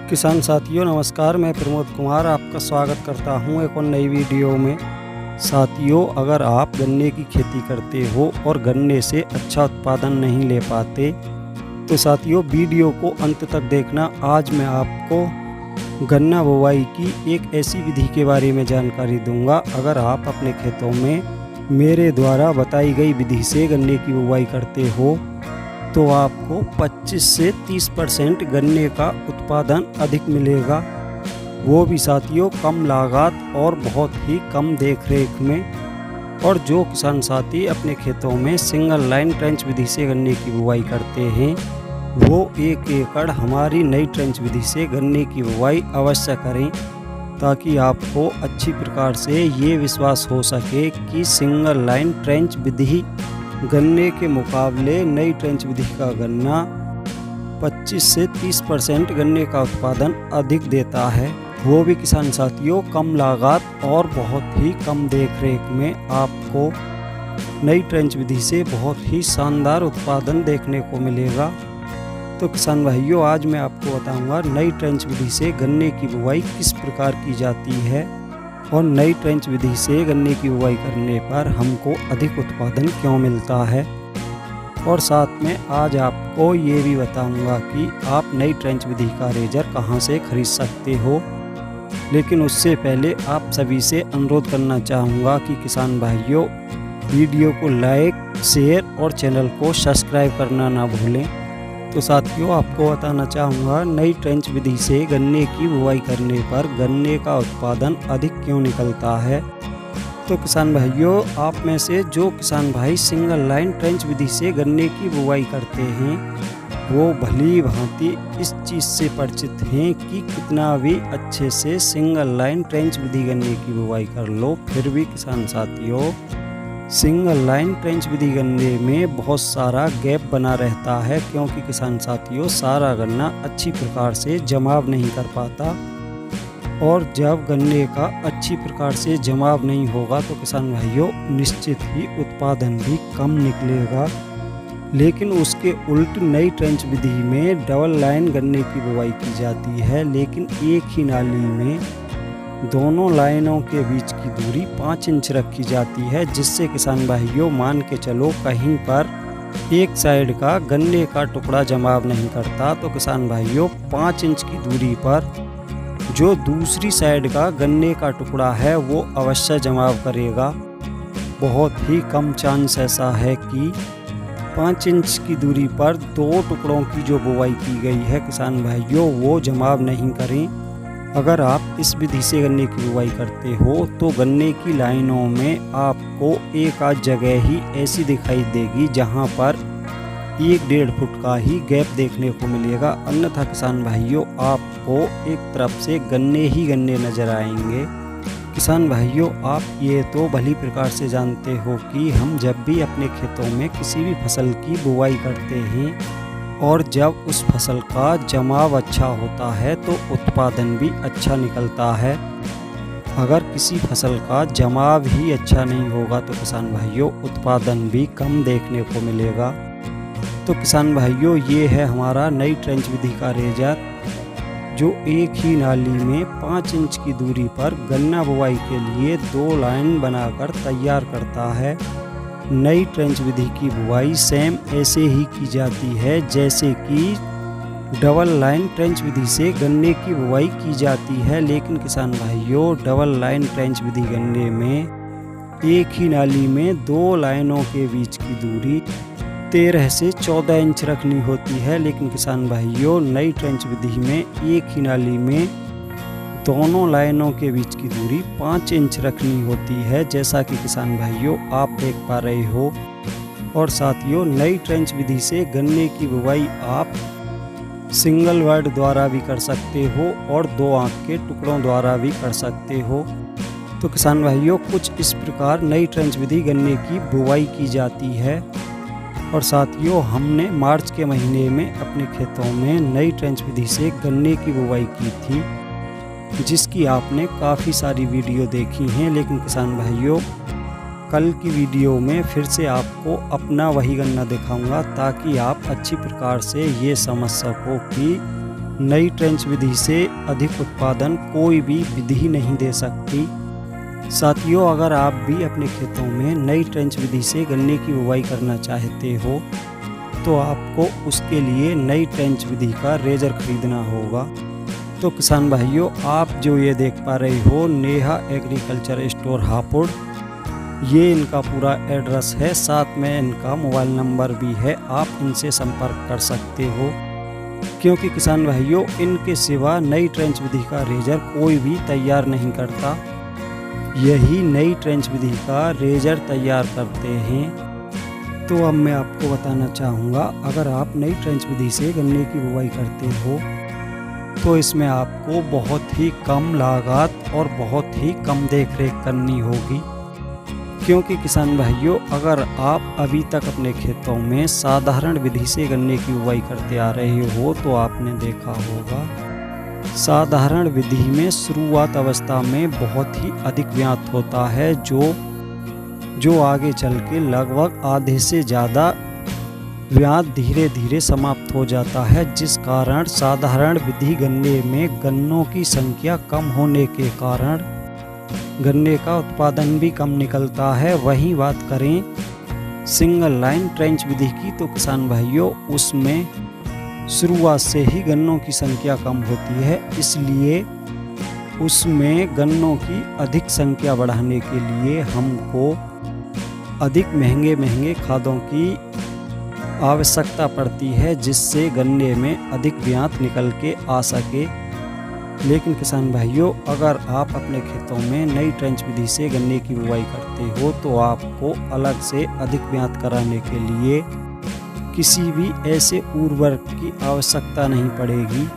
किसान साथियों नमस्कार, मैं प्रमोद कुमार आपका स्वागत करता हूं एक और नई वीडियो में। साथियों, अगर आप गन्ने की खेती करते हो और गन्ने से अच्छा उत्पादन नहीं ले पाते तो साथियों वीडियो को अंत तक देखना। आज मैं आपको गन्ना बुवाई की एक ऐसी विधि के बारे में जानकारी दूंगा। अगर आप अपने खेतों में मेरे द्वारा बताई गई विधि से गन्ने की बुवाई करते हो तो आपको 25 से 30% गन्ने का उत्पादन अधिक मिलेगा, वो भी साथियों कम लागत और बहुत ही कम देखरेख में। और जो किसान साथी अपने खेतों में सिंगल लाइन ट्रेंच विधि से गन्ने की बुवाई करते हैं वो 1 एकड़ हमारी नई ट्रेंच विधि से गन्ने की बुवाई अवश्य करें, ताकि आपको अच्छी प्रकार से ये विश्वास हो सके कि सिंगल लाइन ट्रेंच विधि गन्ने के मुकाबले नई ट्रेंच विधि का गन्ना 25 से 30% गन्ने का उत्पादन अधिक देता है, वो भी किसान साथियों कम लागत और बहुत ही कम देखरेख में। आपको नई ट्रेंच विधि से बहुत ही शानदार उत्पादन देखने को मिलेगा। तो किसान भाइयों, आज मैं आपको बताऊंगा नई ट्रेंच विधि से गन्ने की बुवाई किस प्रकार की जाती है और नई ट्रेंच विधि से गन्ने की बुवाई करने पर हमको अधिक उत्पादन क्यों मिलता है। और साथ में आज आपको ये भी बताऊंगा कि आप नई ट्रेंच विधि का रेजर कहां से खरीद सकते हो। लेकिन उससे पहले आप सभी से अनुरोध करना चाहूँगा कि किसान भाइयों वीडियो को लाइक, शेयर और चैनल को सब्सक्राइब करना ना भूलें। तो साथियों, आपको बताना चाहूँगा नई ट्रेंच विधि से गन्ने की बुवाई करने पर गन्ने का उत्पादन अधिक क्यों निकलता है। तो किसान भाइयों, आप में से जो किसान भाई सिंगल लाइन ट्रेंच विधि से गन्ने की बुवाई करते हैं वो भली भांति इस चीज़ से परिचित हैं कि कितना भी अच्छे से सिंगल लाइन ट्रेंच विधि गन्ने की बुवाई कर लो, फिर भी किसान साथियों सिंगल लाइन ट्रेंच विधि गन्ने में बहुत सारा गैप बना रहता है, क्योंकि किसान साथियों सारा गन्ना अच्छी प्रकार से जमाव नहीं कर पाता। और जब गन्ने का अच्छी प्रकार से जमाव नहीं होगा तो किसान भाइयों निश्चित ही उत्पादन भी कम निकलेगा। लेकिन उसके उल्ट नई ट्रेंच विधि में डबल लाइन गन्ने की बुवाई की जाती है, लेकिन एक ही नाली में दोनों लाइनों के बीच की दूरी 5 इंच रखी जाती है, जिससे किसान भाइयों मान के चलो कहीं पर एक साइड का गन्ने का टुकड़ा जमाव नहीं करता तो किसान भाइयों 5 इंच की दूरी पर जो दूसरी साइड का गन्ने का टुकड़ा है वो अवश्य जमाव करेगा। बहुत ही कम चांस ऐसा है कि 5 इंच की दूरी पर 2 टुकड़ों की जो बुवाई की गई है किसान भाइयों वो जमाव नहीं करें। अगर आप इस विधि से गन्ने की बुवाई करते हो तो गन्ने की लाइनों में आपको एक आध जगह ही ऐसी दिखाई देगी जहां पर 1-1.5 फुट का ही गैप देखने को मिलेगा, अन्यथा किसान भाइयों आपको एक तरफ से गन्ने ही गन्ने नजर आएंगे। किसान भाइयों, आप ये तो भली प्रकार से जानते हो कि हम जब भी अपने खेतों में किसी भी फसल की बुवाई करते हैं और जब उस फसल का जमाव अच्छा होता है तो उत्पादन भी अच्छा निकलता है। अगर किसी फसल का जमाव ही अच्छा नहीं होगा तो किसान भाइयों उत्पादन भी कम देखने को मिलेगा। तो किसान भाइयों, ये है हमारा नई ट्रेंच विधि का रेजर जो एक ही नाली में 5 इंच की दूरी पर गन्ना बुवाई के लिए 2 लाइन बनाकर तैयार करता है। नई ट्रेंच विधि की बुवाई सेम ऐसे ही की जाती है जैसे कि डबल लाइन ट्रेंच विधि से गन्ने की बुवाई की जाती है, लेकिन किसान भाइयों डबल लाइन ट्रेंच विधि गन्ने में एक ही नाली में 2 लाइनों के बीच की दूरी 13 से 14 इंच रखनी होती है, लेकिन किसान भाइयों नई ट्रेंच विधि में एक ही नाली में दोनों लाइनों के बीच की दूरी 5 इंच रखनी होती है, जैसा कि किसान भाइयों आप देख पा रहे हो। और साथियों नई ट्रेंच विधि से गन्ने की बुवाई आप सिंगल वर्ड द्वारा भी कर सकते हो और 2 आंख के टुकड़ों द्वारा भी कर सकते हो। तो किसान भाइयों कुछ इस प्रकार नई ट्रेंच विधि गन्ने की बुवाई की जाती है। और साथियों हमने मार्च के महीने में अपने खेतों में नई ट्रेंच विधि से गन्ने की बुवाई की थी, जिसकी आपने काफ़ी सारी वीडियो देखी हैं। लेकिन किसान भाइयों कल की वीडियो में फिर से आपको अपना वही गन्ना दिखाऊंगा, ताकि आप अच्छी प्रकार से ये समझ सको कि नई ट्रेंच विधि से अधिक उत्पादन कोई भी विधि नहीं दे सकती। साथियों, अगर आप भी अपने खेतों में नई ट्रेंच विधि से गन्ने की बुवाई करना चाहते हो तो आपको उसके लिए नई ट्रेंच विधि का रेजर खरीदना होगा। तो किसान भाइयों, आप जो ये देख पा रहे हो नेहा एग्रीकल्चर स्टोर हापुड़, ये इनका पूरा एड्रेस है, साथ में इनका मोबाइल नंबर भी है, आप इनसे संपर्क कर सकते हो। क्योंकि किसान भाइयों, इनके सिवा नई ट्रेंच विधि का रेजर कोई भी तैयार नहीं करता, यही नई ट्रेंच विधि का रेजर तैयार करते हैं। तो अब मैं आपको बताना चाहूँगा, अगर आप नई ट्रेंच विधि से गन्ने की बुवाई करते हो तो इसमें आपको बहुत ही कम लागत और बहुत ही कम देखरेख करनी होगी। क्योंकि किसान भाइयों, अगर आप अभी तक अपने खेतों में साधारण विधि से गन्ने की बुवाई करते आ रहे हो तो आपने देखा होगा साधारण विधि में शुरुआत अवस्था में बहुत ही अधिक ब्यात होता है, जो आगे चल के लगभग आधे से ज़्यादा ब्यात धीरे धीरे समाप्त हो जाता है, जिस कारण साधारण विधि गन्ने में गन्नों की संख्या कम होने के कारण गन्ने का उत्पादन भी कम निकलता है। वहीं बात करें सिंगल लाइन ट्रेंच विधि की तो किसान भाइयों, उसमें शुरुआत से ही गन्नों की संख्या कम होती है, इसलिए उसमें गन्नों की अधिक संख्या बढ़ाने के लिए हमको अधिक महंगे खादों की आवश्यकता पड़ती है, जिससे गन्ने में अधिक ब्यात निकल के आ सके। लेकिन किसान भाइयों, अगर आप अपने खेतों में नई ट्रेंच विधि से गन्ने की बुवाई करते हो तो आपको अलग से अधिक ब्यात कराने के लिए किसी भी ऐसे उर्वरक की आवश्यकता नहीं पड़ेगी,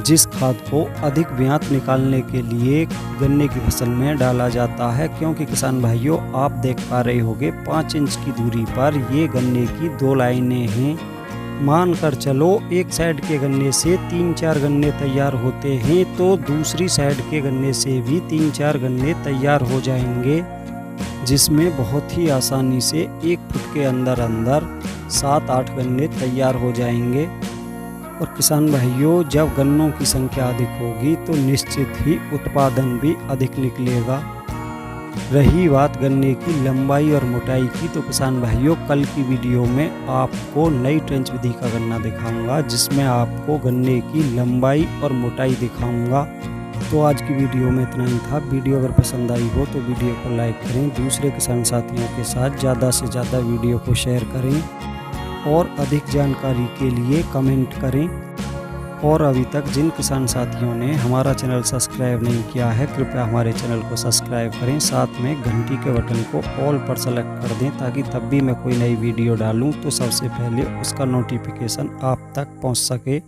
जिस खाद को अधिक ब्यात निकालने के लिए गन्ने की फसल में डाला जाता है। क्योंकि किसान भाइयों, आप देख पा रहे होंगे 5 इंच की दूरी पर ये गन्ने की 2 लाइनें हैं। मान कर चलो एक साइड के गन्ने से 3-4 गन्ने तैयार होते हैं तो दूसरी साइड के गन्ने से भी 3-4 गन्ने तैयार हो जाएंगे, जिसमें बहुत ही आसानी से 1 फुट के अंदर 7-8 गन्ने तैयार हो जाएंगे। और किसान भाइयों, जब गन्नों की संख्या अधिक होगी तो निश्चित ही उत्पादन भी अधिक निकलेगा। रही बात गन्ने की लंबाई और मोटाई की तो किसान भाइयों, कल की वीडियो में आपको नई ट्रेंच विधि का गन्ना दिखाऊंगा, जिसमें आपको गन्ने की लंबाई और मोटाई दिखाऊंगा। तो आज की वीडियो में इतना ही था। वीडियो अगर पसंद आई हो तो वीडियो को लाइक करें, दूसरे किसान साथियों के साथ ज़्यादा से ज़्यादा वीडियो को शेयर करें और अधिक जानकारी के लिए कमेंट करें। और अभी तक जिन किसान साथियों ने हमारा चैनल सब्सक्राइब नहीं किया है, कृपया हमारे चैनल को सब्सक्राइब करें, साथ में घंटी के बटन को ऑल पर सेलेक्ट कर दें, ताकि तब भी मैं कोई नई वीडियो डालूं तो सबसे पहले उसका नोटिफिकेशन आप तक पहुंच सके।